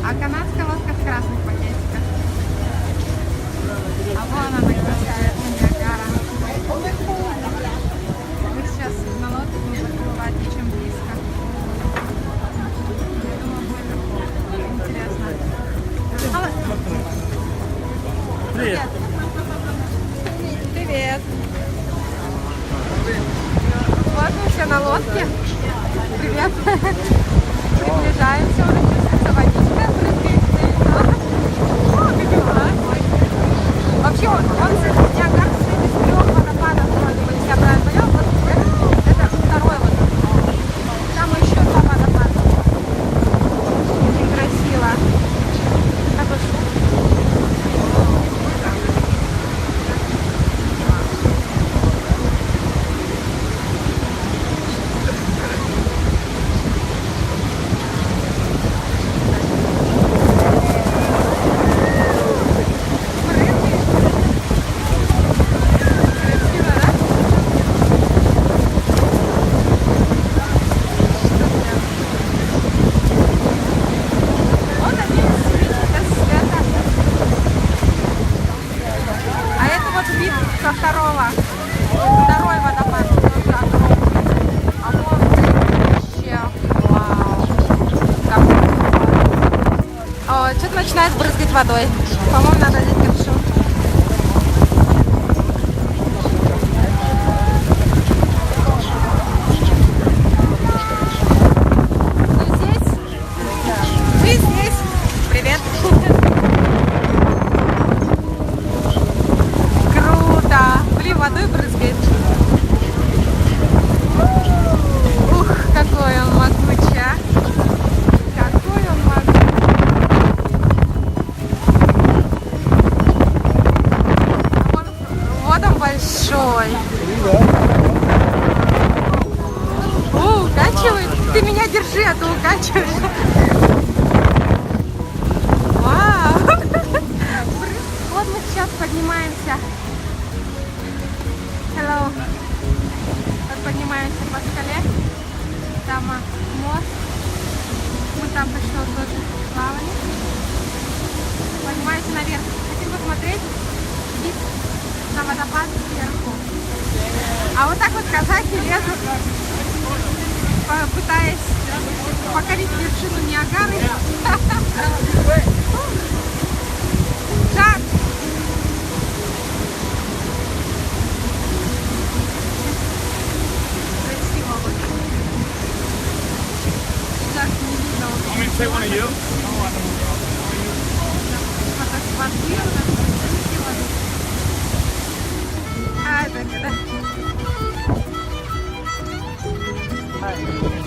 А канадская лодка в красных пакетиках. А вон она красавица Ниагара. Мы сейчас на лодке будем заплывать очень близко. Я думаю, будет интересно. Привет. Привет. Вот мы все на лодке. Привет. Приближаемся, уже чувствуется водичка. О, как дела? Вообще, он Ниагара состоит из 3 водопадов, вроде бы, если я правильно поняла. Вот это второй водопад. Там еще 2 водопада. Очень красиво. Такой шум. Второй водопад. А вот вообще, вау. О, что-то начинает брызгать водой. По-моему, надо здесь горшок. Вы здесь? Привет. Водой брызгает. Ух, какой он могучий, а! Какой он могучий. Вот он большой. Укачивает. Ты меня держи, а то укачиваешь. Вау! Вот мы сейчас поднимаемся. Hello. Вот поднимаемся по скале. Там мост. Мы там почти тоже плавали. Поднимаемся наверх. Хотим посмотреть вид на водопад сверху. А вот так вот казаки лезут, пытаясь покорить вершину Ниагары. Жак! Want me to take one of you? Hi.